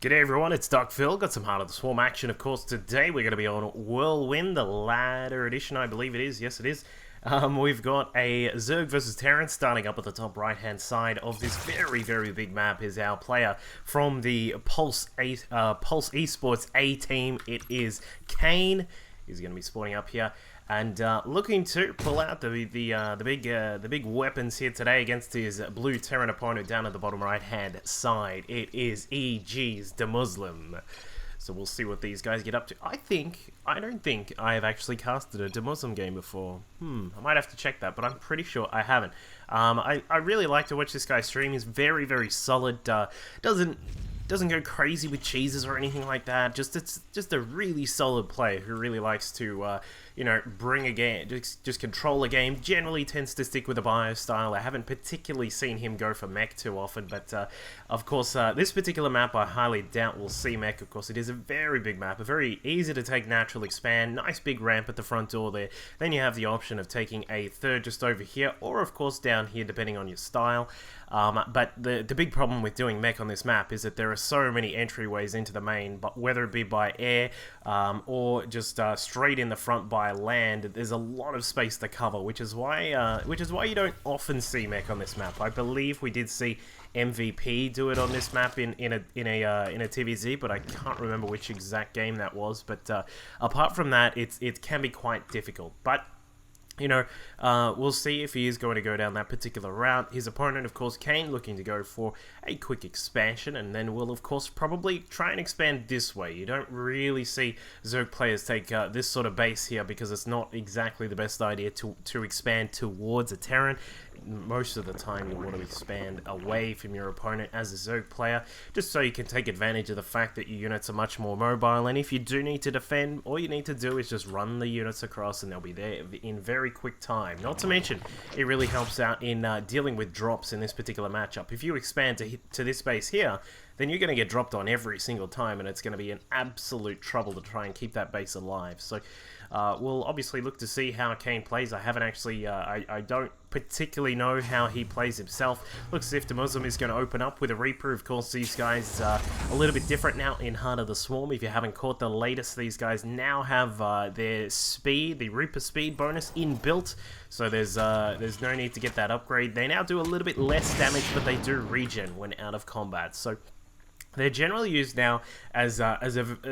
G'day everyone, it's Dark Phil. Got some Heart of the Swarm action, of course. Today we're going to be on Whirlwind, the ladder edition, I believe it is. Yes, it is. We've got a Zerg versus Terran starting up at the top right-hand side of this very, very big map. Is our player from the Pulse Esports A team. It is Kane. He's going to be spawning up here and looking to pull out the big weapons here today against his blue Terran opponent down at the bottom right-hand side. It is EGDemuslim. So we'll see what these guys get up to. I don't think I have actually casted a Demuslim game before. I might have to check that, but I'm pretty sure I haven't. I really like to watch this guy stream. He's very, very solid. Doesn't go crazy with cheeses or anything like that. It's just a really solid player who really likes to bring a game, just control a game. Generally tends to stick with a bio style. I haven't particularly seen him go for mech too often, but of course this particular map I highly doubt we'll see mech. Of course it is a very big map, a very easy to take natural expand, nice big ramp at the front door there. Then you have the option of taking a third just over here, or of course down here depending on your style. But the big problem with doing mech on this map is that there are so many entryways into the main, but whether it be by air or just straight in the front by land, there's a lot of space to cover, which is why you don't often see mech on this map. I believe we did see MVP do it on this map in a TvZ, but I can't remember which exact game that was. But apart from that, it can be quite difficult. But we'll see if he is going to go down that particular route. His opponent, of course, Kane, looking to go for a quick expansion, and then we'll, of course, probably try and expand this way. You don't really see Zerg players take this sort of base here because it's not exactly the best idea to expand towards a Terran. Most of the time you want to expand away from your opponent as a Zerg player, just so you can take advantage of the fact that your units are much more mobile, and if you do need to defend, all you need to do is just run the units across and they'll be there in very quick time. Not to mention, it really helps out in dealing with drops in this particular matchup. If you expand to this base here, then you're going to get dropped on every single time, and it's going to be an absolute trouble to try and keep that base alive. So we'll obviously look to see how Kane plays. I haven't actually, I don't particularly know how he plays himself. Looks as if Demuslim is going to open up with a Reaper. Of course, these guys are a little bit different now in Heart of the Swarm. If you haven't caught the latest, these guys now have their speed, the Reaper speed bonus inbuilt. So there's no need to get that upgrade. They now do a little bit less damage, but they do regen when out of combat. So they're generally used now as a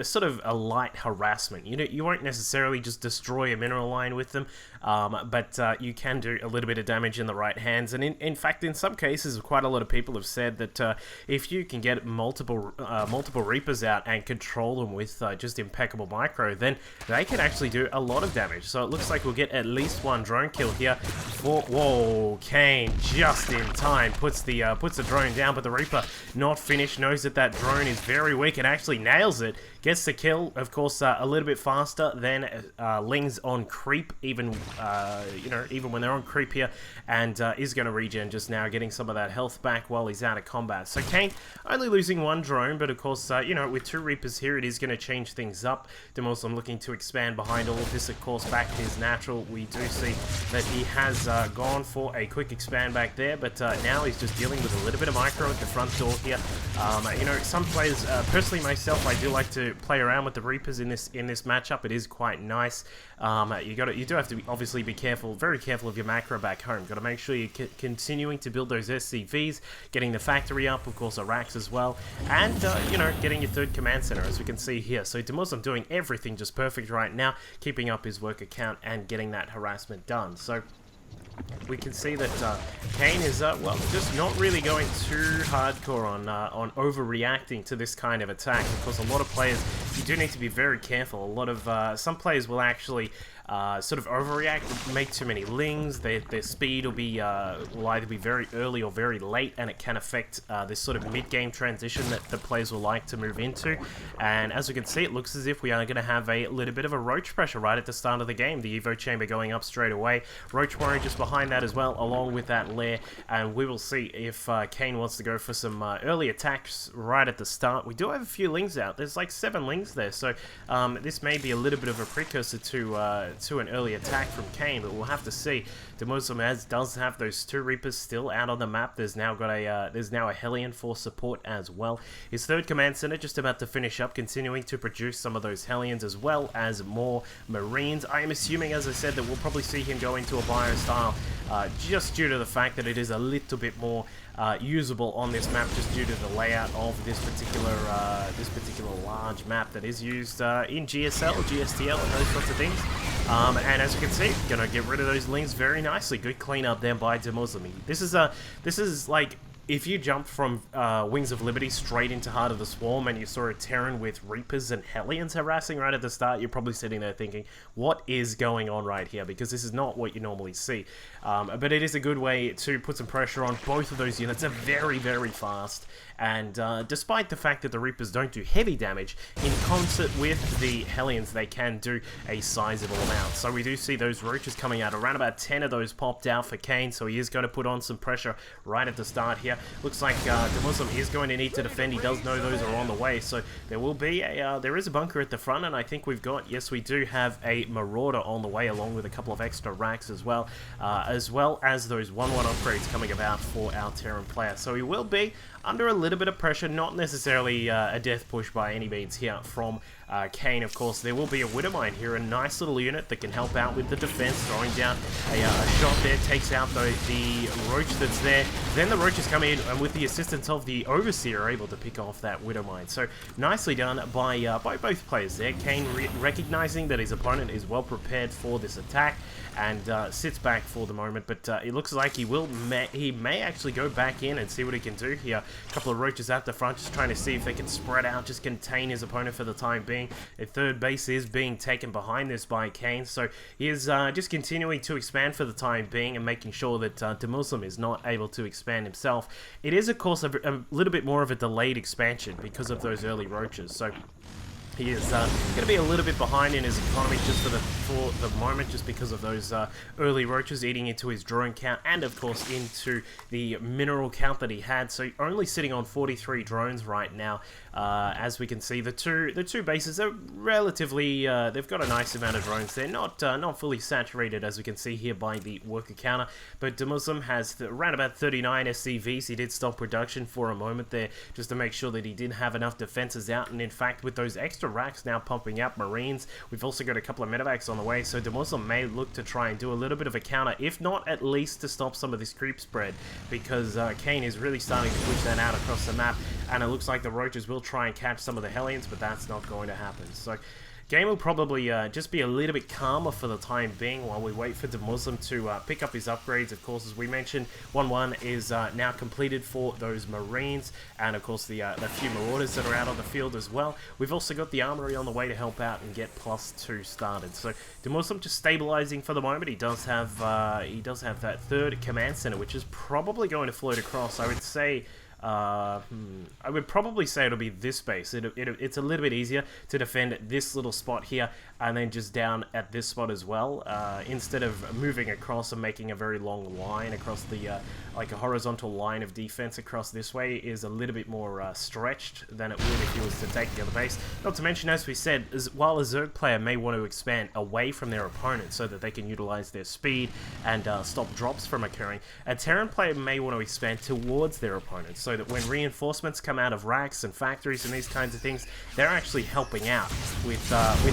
sort of a light harassment. You won't necessarily just destroy a mineral line with them, but you can do a little bit of damage in the right hands. And in fact, in some cases, quite a lot of people have said that if you can get multiple Reapers out and control them with just impeccable micro, then they can actually do a lot of damage. So it looks like we'll get at least one drone kill here. Whoa, Kane just in time puts the drone down, but the Reaper not finished. Knows that drone is very weak and actually nails it. Gets the kill, of course, a little bit faster than Lings on creep, even when they're on creep here, and is going to regen just now, getting some of that health back while he's out of combat. So Kane only losing one drone, but of course, with two Reapers here, it is going to change things up. Demuslim looking to expand behind all of this, of course, back to his natural. We do see that he has gone for a quick expand back there, but now he's just dealing with a little bit of micro at the front door here. Some players, personally myself, I do like to play around with the Reapers in this matchup. It is quite nice. You do have to obviously be careful, very careful of your macro back home. Got to make sure you're continuing to build those SCVs, getting the factory up, of course, Iraqs as well, and getting your third command center, as we can see here. So Demuslim doing everything just perfect right now, keeping up his work account and getting that harassment done. So we can see that Kane is, just not really going too hardcore on overreacting to this kind of attack. Of course, a lot of players, you do need to be very careful. A lot of, some players will actually sort of overreact, make too many lings. Their speed will either be very early or very late, and it can affect this sort of mid-game transition that the players will like to move into. And as we can see, it looks as if we are going to have a little bit of a roach pressure right at the start of the game. The Evo chamber going up straight away. Roach warrior just behind behind that as well, along with that lair, and we will see if Kane wants to go for some early attacks right at the start. We do have a few lings out. There's like 7 lings there, so this may be a little bit of a precursor to an early attack from Kane, but we'll have to see. EGDemuslim does have those 2 Reapers still out on the map. There's now a Hellion for support as well. His 3rd command center just about to finish up, continuing to produce some of those Hellions as well as more Marines. I am assuming, as I said, that we'll probably see him go into a bio style, just due to the fact that it is a little bit more usable on this map, just due to the layout of this particular large map that is used in GSL, GSTL, and those sorts of things. And as you can see, gonna get rid of those lings very nicely. Good cleanup there by EGDemuslim. This is like, if you jumped from Wings of Liberty straight into Heart of the Swarm and you saw a Terran with Reapers and Hellions harassing right at the start, you're probably sitting there thinking, what is going on right here? Because this is not what you normally see. But it is a good way to put some pressure on both of those units. They're very, very fast. And despite the fact that the Reapers don't do heavy damage, in concert with the Hellions, they can do a sizable amount. So we do see those Roaches coming out. Around about 10 of those popped out for Kane, so he is going to put on some pressure right at the start here. Looks like EGDemuslim is going to need to defend. He does know those are on the way, so there will be there is a bunker at the front, and I think we've got, yes, we do have a Marauder on the way, along with a couple of extra racks as well as those 1-1 upgrades coming about for our Terran player. So he will be under a little bit of pressure, not necessarily a death push by any means here from Kane. Of course, there will be a Widowmine here, a nice little unit that can help out with the defense, throwing down a shot there, takes out the Roach that's there. Then the Roaches come in, and with the assistance of the Overseer, are able to pick off that Widowmine. So nicely done by both players there. Kane recognizing that his opponent is well prepared for this attack, and sits back for the moment, but it looks like he may actually go back in and see what he can do here. A couple of Roaches at the front, just trying to see if they can spread out, just contain his opponent for the time being. A 3rd base is being taken behind this by Kane, so he is just continuing to expand for the time being and making sure that EGDemuslim is not able to expand himself. It is, of course, a little bit more of a delayed expansion because of those early Roaches, so he is going to be a little bit behind in his economy just for the moment, just because of those early Roaches eating into his drone count and, of course, into the mineral count that he had. So only sitting on 43 drones right now. As we can see, the two bases are relatively, they've got a nice amount of drones. They're not fully saturated, as we can see here by the worker counter, but EGDemuslim has around about 39 SCVs. He did stop production for a moment there just to make sure that he did have enough defenses out, and in fact, with those extra racks now pumping out Marines, we've also got a couple of medevacs on the way, so EGDemuslim may look to try and do a little bit of a counter, if not at least to stop some of this creep spread, because Kane is really starting to push that out across the map, and it looks like the Roaches will try and catch some of the Hellions, but that's not going to happen. So game will probably just be a little bit calmer for the time being while we wait for EGDemuslim to pick up his upgrades. Of course, as we mentioned, 1-1 is now completed for those Marines, and of course the few Marauders that are out on the field as well. We've also got the Armory on the way to help out and get +2 started. So EGDemuslim just stabilizing for the moment. He does have that 3rd command center, which is probably going to float across. I would say I would probably say it'll be this base. It's a little bit easier to defend this little spot here and then just down at this spot as well, instead of moving across and making a very long line across the like a horizontal line of defense across this way is a little bit more stretched than it would if he was to take the other base. Not to mention, as we said, while a Zerg player may want to expand away from their opponent so that they can utilize their speed and stop drops from occurring, a Terran player may want to expand towards their opponent so that when reinforcements come out of racks and factories and these kinds of things, they're actually helping out with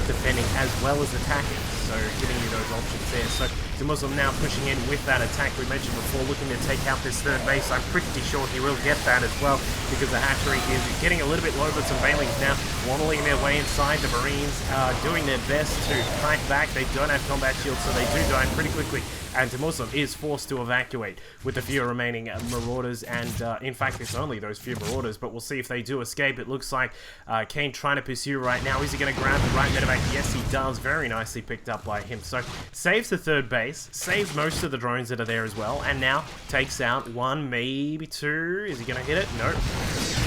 defending as well as attacking, so giving you those options there. So EGDemuslim now pushing in with that attack we mentioned before, looking to take out this 3rd base. I'm pretty sure he will get that as well, because the hatchery is getting a little bit low, but some Bailings now waddling their way inside. The Marines are doing their best to fight back. They don't have combat shields, so they do die pretty quickly, and EGDemuslim is forced to evacuate with the few remaining Marauders, and in fact it's only those few Marauders, but we'll see if they do escape. It looks like Kane trying to pursue right now. Is he going to grab the right medevac? Yes, he does. Very nicely picked up by him. So saves the 3rd base, saves most of the drones that are there as well, and now takes out 1, maybe 2. Is he going to hit it? No.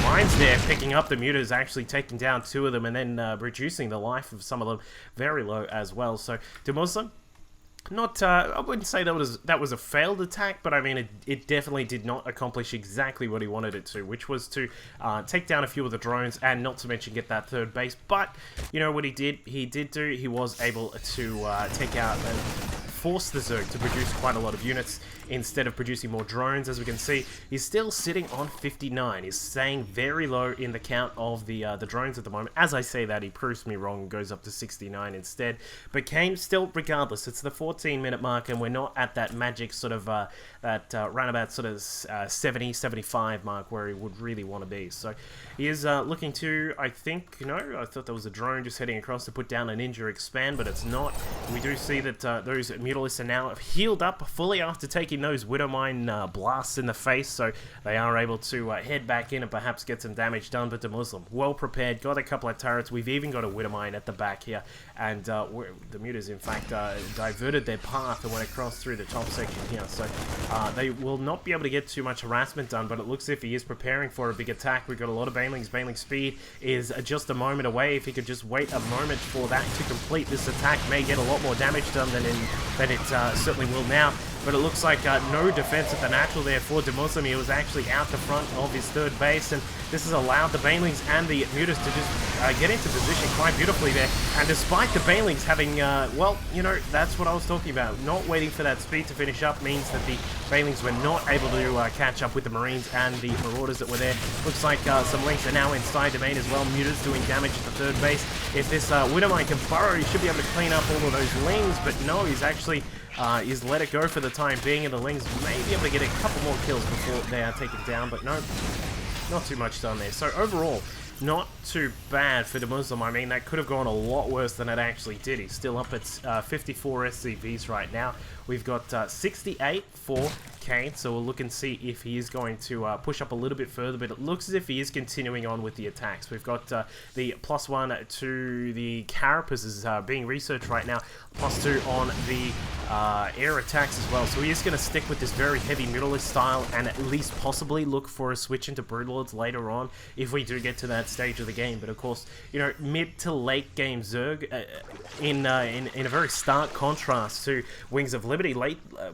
Mine's there, picking up the mutas, actually taking down 2 of them, and then reducing the life of some of them very low as well. So EGDemuslim Not, I wouldn't say that was a failed attack, but I mean, it definitely did not accomplish exactly what he wanted it to, which was to take down a few of the drones, and not to mention get that third base. But, you know what he did? He was able to take out and force the Zerg to produce quite a lot of units instead of producing more drones. As we can see, he's still sitting on 59. He's staying very low in the count of the drones at the moment. As I say that, he proves me wrong and goes up to 69 instead. But Kane, still, regardless, it's the 14-minute mark, and we're not at that magic sort of, roundabout sort of 70, 75 mark where he would really want to be. So he is looking to, I think, I thought there was a drone just heading across to put down a ninja expand, but it's not. We do see that those Mutalisks are now healed up fully after taking those Widowmine blasts in the face, so they are able to head back in and perhaps get some damage done. But Demuslim, well prepared, got a couple of turrets. We've even got a Widowmine at the back here, and the Mutas, in fact, diverted their path and went across through the top section here, so they will not be able to get too much harassment done, but it looks as if he is preparing for a big attack. We've got a lot of Banelings. Baneling speed is just a moment away. If he could just wait a moment for that to complete, this attack may get a lot more damage done than it certainly will now. But it looks like no defense at the natural there for Demuslim. He was actually out the front of his third base, and this has allowed the Banelings and the Mutas to just get into position quite beautifully there. And despite the Banelings having, well, that's what I was talking about. Not waiting for that speed to finish up means that the Banelings were not able to catch up with the Marines and the Marauders that were there. Looks like some Lings are now inside domain as well. Mutas doing damage at the third base. If this Widowmine can burrow, he should be able to clean up all of those Lings, but no, he's actually he's let it go for the time being, and the Lings may be able to get a couple more kills before they are taken down, but no, not too much done there. So overall, not too bad for Demuslim. I mean, that could have gone a lot worse than it actually did. He's still up at 54 SCVs right now. We've got 68 for Kane, so we'll look and see if he is going to push up a little bit further, but it looks as if he is continuing on with the attacks. We've got the +1 to the carapaces being researched right now, +2 on the air attacks as well. So he is going to stick with this very heavy Mutalist style and at least possibly look for a switch into Broodlords later on if we do get to that stage of the game. But of course, mid to late game Zerg in a very stark contrast to Wings of Liberty.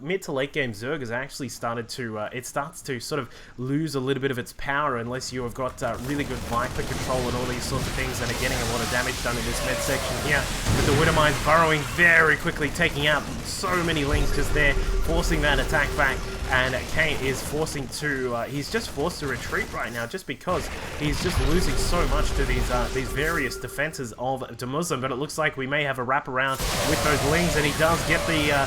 Mid to late game Zerg has actually started to it starts to sort of lose a little bit of its power unless you have got really good Viper control and all these sorts of things that are getting a lot of damage done in this mid section here. But the Widowmine's burrowing very quickly, taking out so many Lings just there, forcing that attack back. And Kane is forcing to, he's just forced to retreat right now just because he's just losing so much to these various defenses of Demuslim. But it looks like we may have a wraparound with those Lings, and he does get the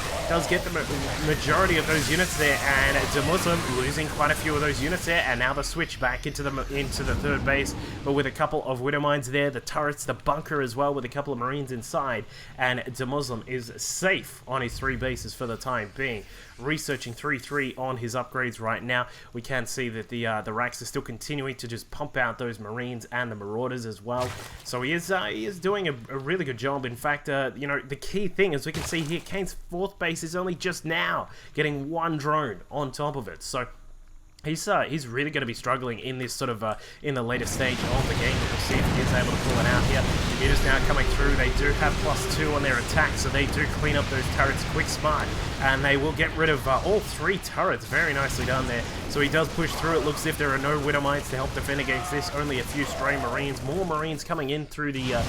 majority of those units there, and Demuslim losing quite a few of those units there, and now the switch back into the third base, but with a couple of Widowmines there, the turrets, the bunker as well, with a couple of Marines inside, and Demuslim is safe on his 3 bases for the time being. Researching 3-3 on his upgrades right now. We can see that the racks are still continuing to just pump out those Marines and the Marauders as well. So he is doing a really good job. In fact, the key thing, as we can see here, Kane's 4th base is only just now getting 1 drone on top of it. So he's really going to be struggling in this sort of in the later stage of the game. We'll see if he is able to pull it out here. The Mutas now coming through. They do have +2 on their attack, so they do clean up those turrets quick, smart, and they will get rid of all 3 turrets. Very nicely done there. So he does push through. It looks as if there are no Widowmites to help defend against this. Only a few stray Marines. More Marines coming in through the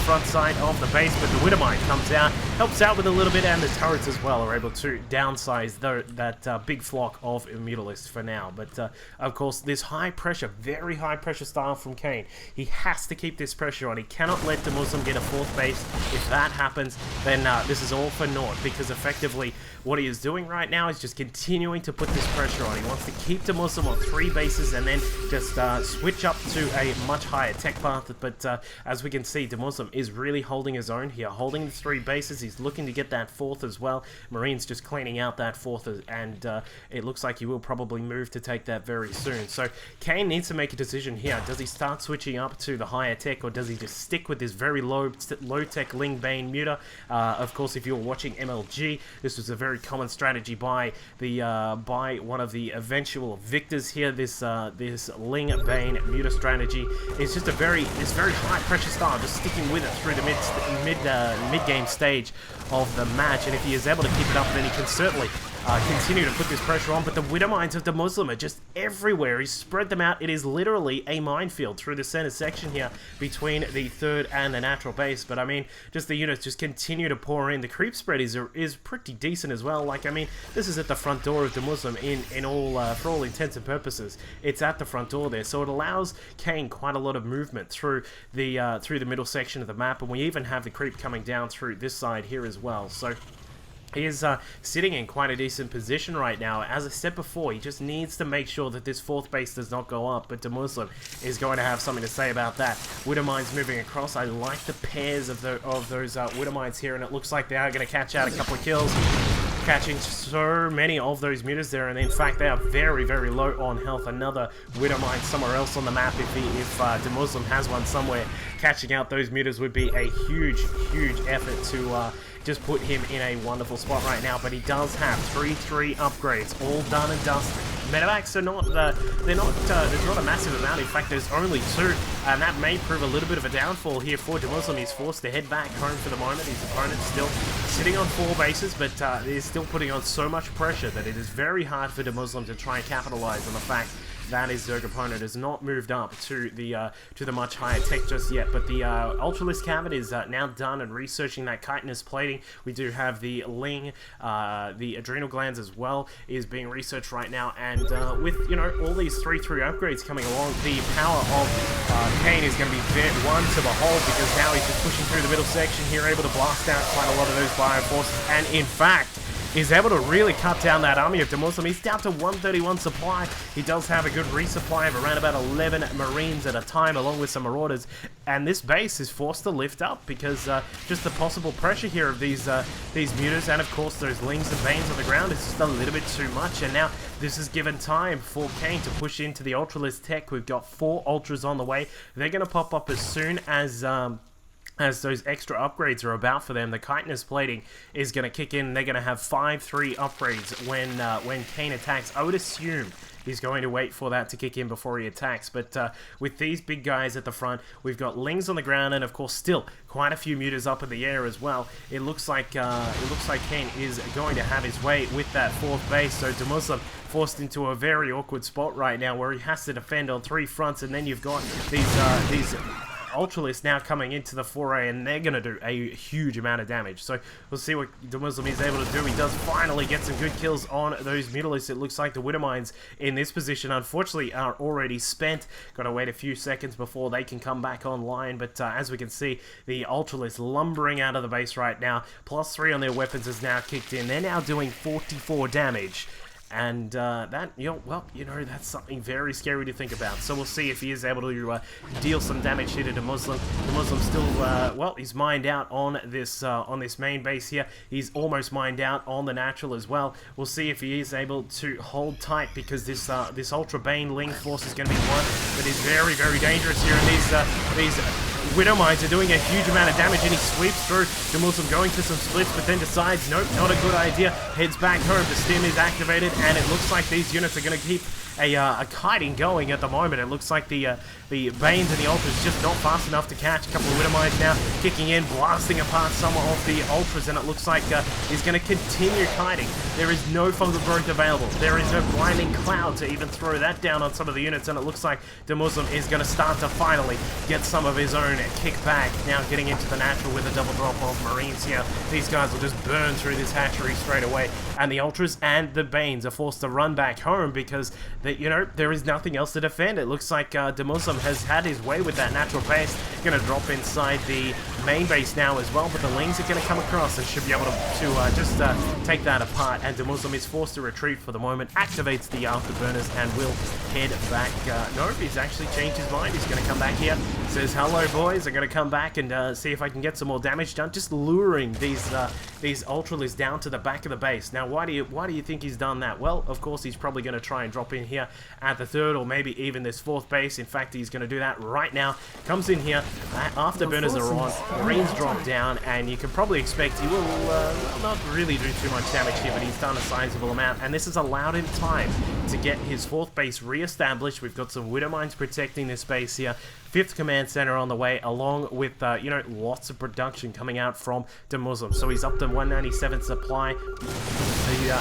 front side of the base, but the Widowmite comes out, helps out with a little bit, and the turrets as well are able to downsize that big flock of Mutalisks for now. But of course, this high pressure, very high pressure style from Kane, he has to keep this pressure on. He cannot let Demuslim get a 4th base. If that happens, then this is all for naught, because effectively what he is doing right now is just continuing to put this pressure on. He wants to keep Demuslim on 3 bases and then just switch up to a much higher tech path. But as we can see, Demuslim is really holding his own here, holding the 3 bases. He's looking to get that 4th as well. Marines just cleaning out that 4th, and it looks like he will probably move to take that very soon. So Kane needs to make a decision here. Does he start switching up to the higher tech, or does he just stick with this very low tech Ling Bane Muta? Of course, if you're watching MLG, this was a very common strategy by one of the eventual victors here. This Ling Bane Muta strategy is just very high pressure style, just sticking with it through the mid game stage of the match, and if he is able to keep it up, then he can certainly continue to put this pressure on. But the Widow Mines of the Muslim are just everywhere. He's spread them out. It is literally a minefield through the center section here between the third and the natural base. But I mean, just the units just continue to pour in. The creep spread is pretty decent as well. Like, I mean, this is at the front door of the Muslim for all intents and purposes. It's at the front door there, so it allows Kane quite a lot of movement through the middle section of the map, and we even have the creep coming down through this side here as well. So he is sitting in quite a decent position right now. As I said before, he just needs to make sure that this fourth base does not go up, but EGDemuslim is going to have something to say about that. Widow Mines moving across. I like the pairs of those Widow Mines here, and it looks like they are going to catch out a couple of kills. Catching so many of those mutas there, and in fact they are very, very low on health. Another Widow Mine somewhere else on the map, if EGDemuslim has one somewhere. Catching out those mutas would be a huge effort to just put him in a wonderful spot right now, but he does have 3 upgrades, all done and dusted. Medevacs are not, there's not a massive amount. In fact, there's only 2, and that may prove a little bit of a downfall here for EGDemuslim. He's forced to head back home for the moment. His opponent's still sitting on 4 bases, but he's still putting on so much pressure that it is very hard for EGDemuslim to try and capitalize on the fact that his Zerg opponent has not moved up to the much higher tech just yet. But the Ultralisk Cavern is now done and researching that chitinous plating. We do have the Ling, the adrenal glands as well is being researched right now, and with all these 3 upgrades coming along, the power of Kane is going to be one to behold, because now he's just pushing through the middle section here, able to blast out quite a lot of those bioforces, and in fact is able to really cut down that army of EGDemuslim. He's down to 131 supply. He does have a good resupply of around about 11 Marines at a time, along with some Marauders. And this base is forced to lift up because just the possible pressure here of these mutas, and of course those Lings and Banes on the ground, is just a little bit too much. And now this is given time for Kane to push into the Ultralisk tech. We've got 4 Ultras on the way. They're going to pop up as soon as those extra upgrades are about for them. The chitinous plating is going to kick in. They're going to have 5-3 upgrades when Kane attacks. I would assume he's going to wait for that to kick in before he attacks. But with these big guys at the front, we've got Lings on the ground, and of course still quite a few mutas up in the air as well. It looks like Kane is going to have his way with that 4th base. So EGDemuslim forced into a very awkward spot right now, where he has to defend on 3 fronts, and then you've got these Ultralisk now coming into the foray, and they're going to do a huge amount of damage. So we'll see what EGDemuslim is able to do. He does finally get some good kills on those Mutalisks. It looks like the Widow Mines in this position, unfortunately, are already spent. Got to wait a few seconds before they can come back online. But as we can see, the Ultralisk lumbering out of the base right now. +3 on their weapons is now kicked in. They're now doing 44 damage. And that's something very scary to think about. So we'll see if he is able to deal some damage here to EGDemuslim. EGDemuslim still, he's mined out on this main base here. He's almost mined out on the natural as well. We'll see if he is able to hold tight, because this Ultra Bane Ling force is going to be one that is very, very dangerous here. And these Widow Mines are doing a huge amount of damage, and he sweeps through. EGDemuslim going for some splits, but then decides, nope, not a good idea. Heads back home. The stim is activated, and it looks like these units are going to keep a kiting going at the moment. It looks like the Banes and the Ultras just not fast enough to catch. A couple of Widow Mines now kicking in, blasting apart some of the Ultras, and it looks like he's going to continue kiting. There is no fungal growth available. There is no blinding cloud to even throw that down on some of the units, and it looks like EGDemuslim is going to start to finally get some of his own kick back. Now getting into the natural with a double drop of Marines here. These guys will just burn through this hatchery straight away, and the Ultras and the Banes are forced to run back home because there is nothing else to defend. It looks like EGDemuslim has had his way with that natural base. Going to drop inside the main base now as well, but the Lings are going to come across and should be able to just take that apart. And EGDemuslim is forced to retreat for the moment, activates the afterburners, and will head back. No, he's actually changed his mind. He's going to come back here, says, hello boys, I'm going to come back and see if I can get some more damage done. Just luring these Ultralisks down to the back of the base. Now, why do you think he's done that? Well, of course, he's probably going to try and drop in here at the 3rd, or maybe even this 4th base. In fact, he's going to do that right now. Comes in here, afterburners are on, Marines drop down, and you can probably expect he will not really do too much damage here, but he's done a sizable amount, and this has allowed him time to get his 4th base re-established. We've got some Widow Mines protecting this base here. 5th command center on the way, along with, you know, lots of production coming out from EGDemuslim. So he's up to 197 supply.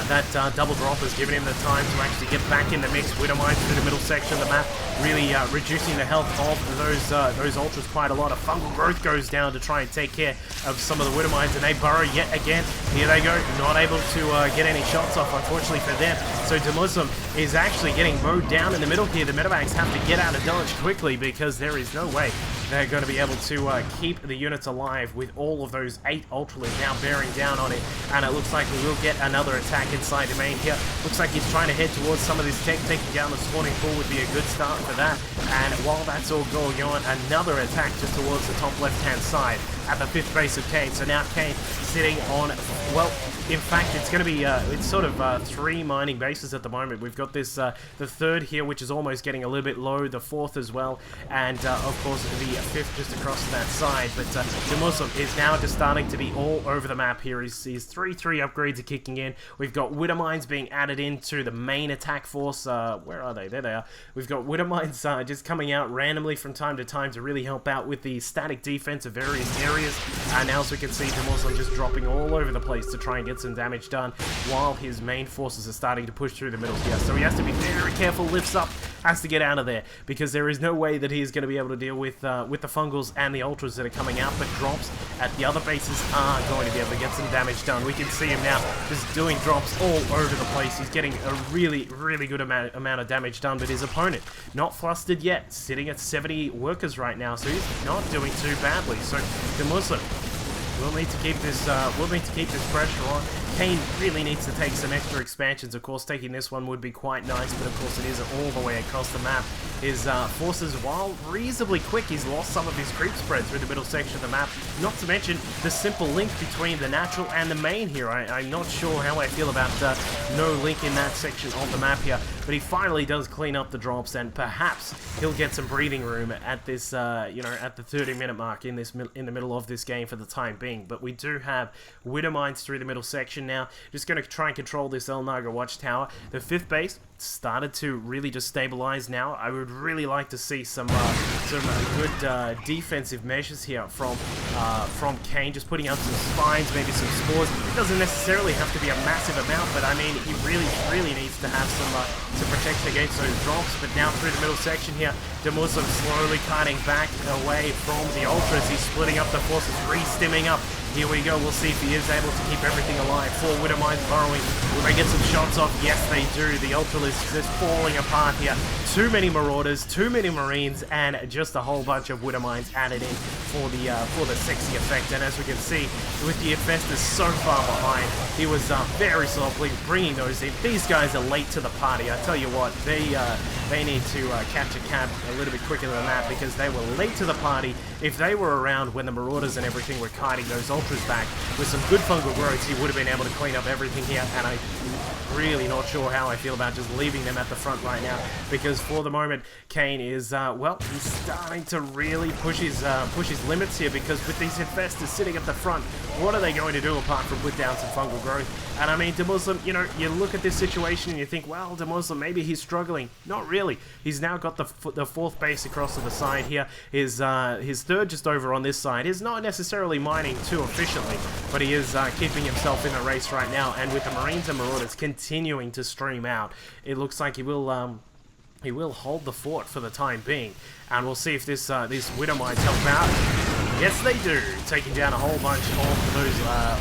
That double drop has given him the time to actually get back in the mix. Widowmine through the middle section of the map, really reducing the health of those ultras quite a lot. A fungal growth goes down to try and take care of some of the Widowmines, and they burrow yet again. Here they go, not able to get any shots off, unfortunately for them. So EGDemuslim is actually getting mowed down in the middle here. The medevacs have to get out of dodge quickly because there is no way they're going to be able to keep the units alive with all of those 8 Ultralisk now bearing down on it. And it looks like we will get another attack inside the main here. Looks like he's trying to head towards some of this tech. Taking down the spawning pool would be a good start for that. And while that's all going on, another attack just towards the top left-hand side at the 5th base of Kane. So now Kane sitting on, well, in fact, it's going to be, it's sort of 3 mining bases at the moment. We've got this, the 3rd here, which is almost getting a little bit low, the 4th as well, and of course the 5th just across that side. But EGDemuslim is now just starting to be all over the map here. His 3-3 upgrades are kicking in. We've got Widowmines being added into the main attack force. Where are they? There they are. We've got Widowmines just coming out randomly from time to time to really help out with the static defense of various areas. And now, as we can see, EGDemuslim just dropping all over the place to try and get some damage done, while his main forces are starting to push through the middle here. So he has to be very careful, lifts up, has to get out of there, because there is no way that he is going to be able to deal with the fungals and the ultras that are coming out. But drops at the other bases are going to be able to get some damage done. We can see him now just doing drops all over the place. He's getting a really good amount of damage done, but his opponent not flustered yet, sitting at 70 workers right now, so he's not doing too badly. So EGDemuslim we'll need to keep this pressure on. Kane really needs to take some extra expansions. Of course, taking this one would be quite nice, but of course it isn't all the way across the map. His forces, while reasonably quick, he's lost some of his creep spread through the middle section of the map. Not to mention the simple link between the natural and the main here. I'm not sure how I feel about no link in that section of the map here, but he finally does clean up the drops, and perhaps he'll get some breathing room at this, you know, at the 30-minute mark in the middle of this game for the time being. But we do have Widowmines through the middle section now. Just going to try and control this El Naga watchtower. The 5th base started to really just stabilize now. I would really like to see some good defensive measures here from Kane, just putting out some spines, maybe some spores. It doesn't necessarily have to be a massive amount, but I mean, he really needs to have some protection against those drops. But now through the middle section here, EGDemuslim slowly cutting back away from the ultras. He's splitting up the forces, re-stimming up. Here we go, we'll see if he is able to keep everything alive. 4 Widowmines burrowing. Will they get some shots off? Yes, they do. The Ultralisk is falling apart here. Too many Marauders, too many Marines, and just a whole bunch of Widowmines added in for the sexy effect. And as we can see, with the Infestors so far behind, he was very slowly bringing those in. These guys are late to the party. I tell you what, they need to catch a cab a little bit quicker than that, because they were late to the party. If they were around when the Marauders and everything were kiting those Ultras back with some good fungal growths, he would have been able to clean up everything here. And I'm really not sure how I feel about just leaving them at the front right now, because for the moment Kane is well, he's starting to really push his limits here, because with these Infestors sitting at the front, what are they going to do apart from put down some fungal growth? And I mean, EGDemuslim, you know, you look at this situation and you think, well, EGDemuslim, maybe he's struggling. Not really. He's now got the 4th base across to the side here. His 3rd just over on this side is not necessarily mining too efficiently, but he is keeping himself in the race right now. And with the Marines and Marauders continuing to stream out, it looks like he will hold the fort for the time being. And we'll see if these Widowmines help out. Yes, they do, taking down a whole bunch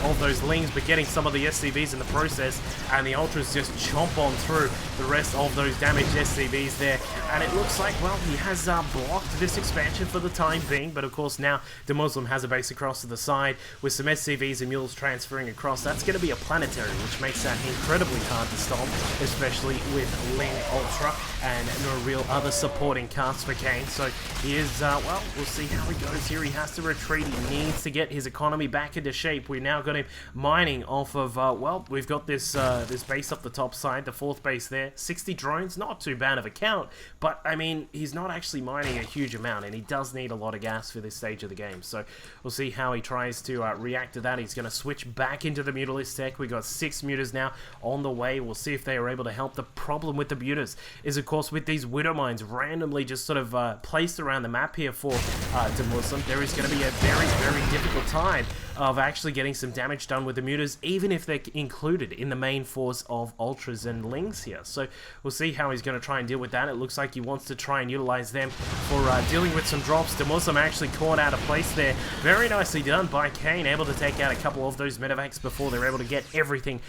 of those lings, but getting some of the SCVs in the process, and the Ultras just chomp on through the rest of those damaged SCVs there. And it looks like, well, he has blocked this expansion for the time being, but of course now EGDemuslim has a base across to the side with some SCVs and mules transferring across. That's going to be a planetary, which makes that incredibly hard to stop, especially with Ling Ultra and no real other supporting casts for Kane. So he is, well, we'll see how he goes here. He has to retreat. He needs to get his economy back into shape. We now got him mining off of, well, we've got this this base up the top side, the 4th base there. 60 drones, not too bad of a count, but I mean, he's not actually mining a huge amount, and he does need a lot of gas for this stage of the game. So we'll see how he tries to react to that. He's going to switch back into the Mutalisk tech. We got 6 Mutas now on the way. We'll see if they are able to help. The problem with the Mutas is, of course, with these Widow Mines randomly just sort of placed around the map here for EGDemuslim, there is going to be a very, very difficult time of actually getting some damage done with the Mutas, even if they're included in the main force of Ultras and Lings here. So we'll see how he's going to try and deal with that. It looks like he wants to try and utilize them for dealing with some drops. EGDemuslim actually caught out of place there. Very nicely done by Kane, able to take out a couple of those medevacs before they're able to get everything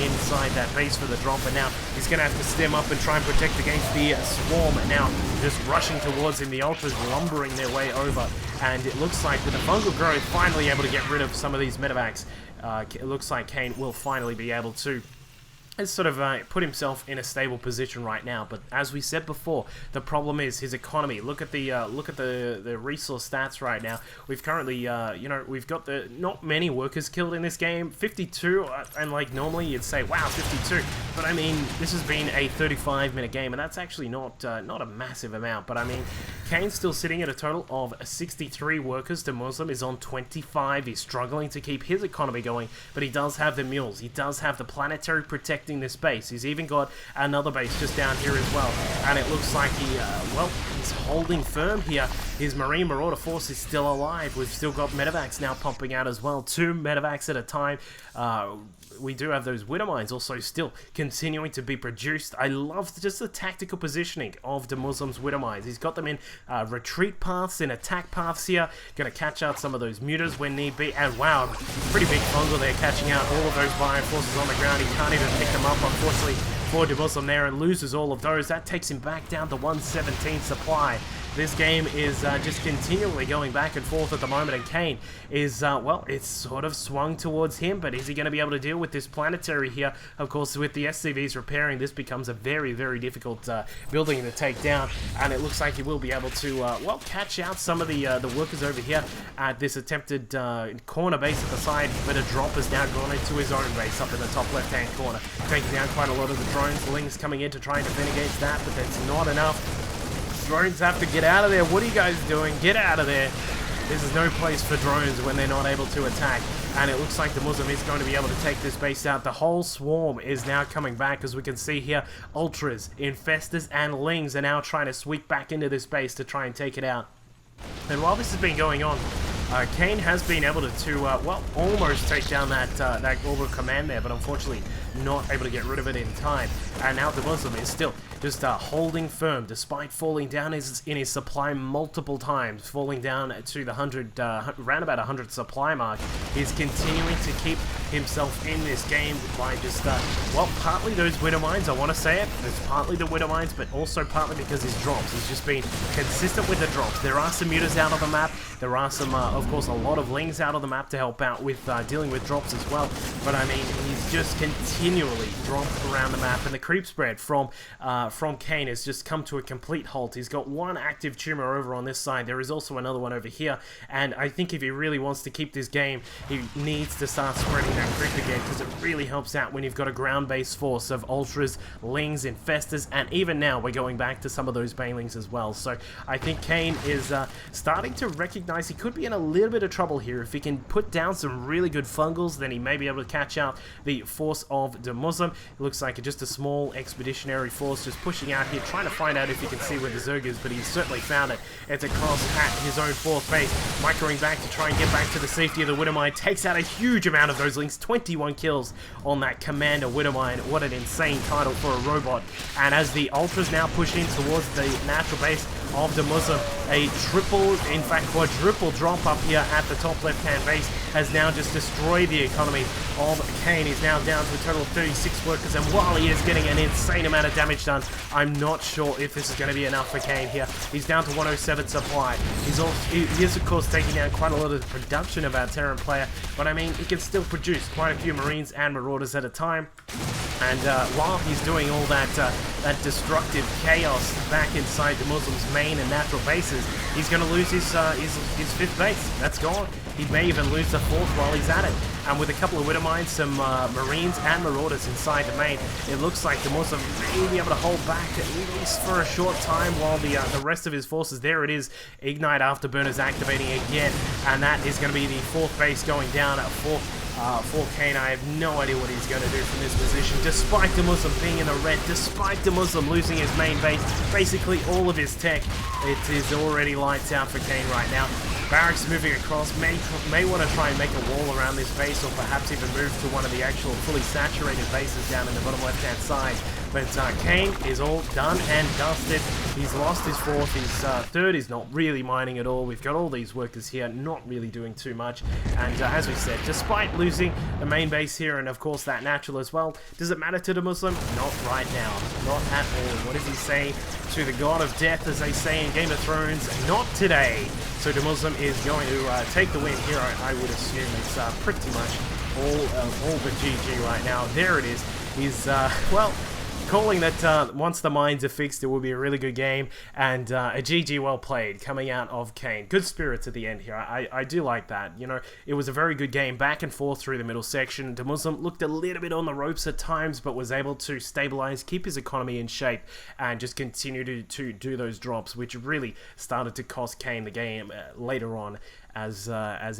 inside that base for the drop. And now he's going to have to stem up and try and protect against the swarm. And now just rushing towards him, the Ultras lumbering their way over. And it looks like with the fungal growth finally able to get rid of some of these medevacs, it looks like Kane will finally be able to sort of put himself in a stable position right now. But as we said before, the problem is his economy. Look at the resource stats right now. We've currently you know, we've got the not many workers killed in this game, 52, and like normally you'd say wow, 52, but I mean this has been a 35-minute game, and that's actually not a massive amount. But I mean, Kane's still sitting at a total of 63 workers. EGDemuslim is on 25. He's struggling to keep his economy going, but he does have the mules. He does have the planetary protecting this base. He's even got another base just down here as well, and it looks like he well, he's holding firm here. His Marine Marauder force is still alive. We've still got medevacs now pumping out as well, 2 medevacs at a time. We do have those Widow Mines also still continuing to be produced. I love just the tactical positioning of EGDemuslim's Widow Mines. He's got them in retreat paths, in attack paths here. Going to catch out some of those mutas when need be. And wow, pretty big fungal there, catching out all of those bio forces on the ground. He can't even pick them up, unfortunately, for EGDemuslim there, and loses all of those. That takes him back down to 117 supply. This game is just continually going back and forth at the moment, and Kane is, well, it's sort of swung towards him, but is he going to be able to deal with this planetary here? Of course, with the SCVs repairing, this becomes a very, very difficult building to take down, and it looks like he will be able to, well, catch out some of the workers over here at this attempted corner base at the side, but a drop has now gone into his own base up in the top left-hand corner, taking down quite a lot of the drones. The Lings coming in to try and defend against that, but that's not enough. Drones have to get out of there. What are you guys doing? Get out of there. This is no place for drones when they're not able to attack. And it looks like EGDemuslim is going to be able to take this base out. The whole swarm is now coming back, as we can see here. Ultras, Infestors, and Lings are now trying to sweep back into this base to try and take it out. And while this has been going on, Kane has been able to well, almost take down that orbital command there, but unfortunately not able to get rid of it in time. And now EGDemuslim is still just holding firm, despite falling down in his supply multiple times, falling down to the 100, around about 100 supply mark. He's continuing to keep himself in this game by just, well, partly those Widow Mines, I want to say it. It's partly the Widow Mines, but also partly because his drops. He's just been consistent with the drops. There are some mutas out of the map. There are some, of course, a lot of Lings out of the map to help out with dealing with drops as well. But I mean, he's just continually dropped around the map, and the creep spread from Kane has just come to a complete halt. He's got one active tumor over on this side. There is also another one over here, and I think if he really wants to keep this game, he needs to start spreading that creep again, because it really helps out when you've got a ground-based force of Ultras, Lings, Infestors, and even now we're going back to some of those Banelings as well. So I think Kane is starting to recognize he could be in a little bit of trouble here. If he can put down some really good fungals, then he may be able to catch out the force of EGDemuslim. It looks like just a small expeditionary force just pushing out here, trying to find out if he can see where the Zerg is, but he's certainly found it. It's across at his own 4th base, microing back to try and get back to the safety of the Widow Mine, takes out a huge amount of those Lings, 21 kills on that Commander Widow Mine. What an insane title for a robot. And as the Ultras now push in towards the natural base of EGDemuslim, a triple, in fact quadruple drop up here at the top left-hand base has now just destroyed the economy of Kane. He's now down to a total of 36 workers, and while he is getting an insane amount of damage done, I'm not sure if this is going to be enough for Kane here. He's down to 107 supply. He is of course taking down quite a lot of the production of our Terran player, but I mean, he can still produce quite a few Marines and Marauders at a time. And while he's doing all that destructive chaos back inside the Muslim's main and natural bases, he's going to lose his 5th base. That's gone. He may even lose the 4th while he's at it. And with a couple of Widowmines, some Marines and Marauders inside the main, it looks like the Muslim may be able to hold back at least for a short time while the rest of his forces, there it is, Ignite Afterburners activating again. And that is going to be the 4th base going down at 4. PULSEKane, I have no idea what he's going to do from this position, despite the Muslim being in the red, despite the Muslim losing his main base, basically all of his tech. It is already lights out for Kane right now. Barracks moving across, may want to try and make a wall around this base, or perhaps even move to one of the actual fully saturated bases down in the bottom left-hand side. But Kane is all done and dusted. He's lost his 4th, his 3rd is not really mining at all. We've got all these workers here not really doing too much. And as we said, despite losing the main base here, and of course that natural as well, does it matter to the Muslim? Not right now. Not at all. What does he say to the god of death, as they say in Game of Thrones? Not today. So the Muslim is going to take the win here. I would assume it's pretty much all but GG right now. There it is. He's, well, calling that once the mines are fixed, it will be a really good game, and a GG well played coming out of Kane. Good spirits at the end here. I do like that. You know, it was a very good game, back and forth through the middle section. The Muslim looked a little bit on the ropes at times, but was able to stabilize, keep his economy in shape, and just continue to do those drops, which really started to cost Kane the game later on as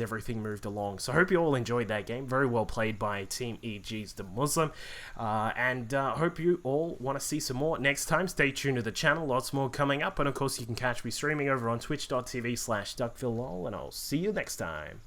everything moved along. So I hope you all enjoyed that game. Very well played by Team EG's The Muslim. And hope you all want to see some more next time. Stay tuned to the channel. Lots more coming up. And of course, you can catch me streaming over on twitch.tv/DuckvilleLol. And I'll see you next time.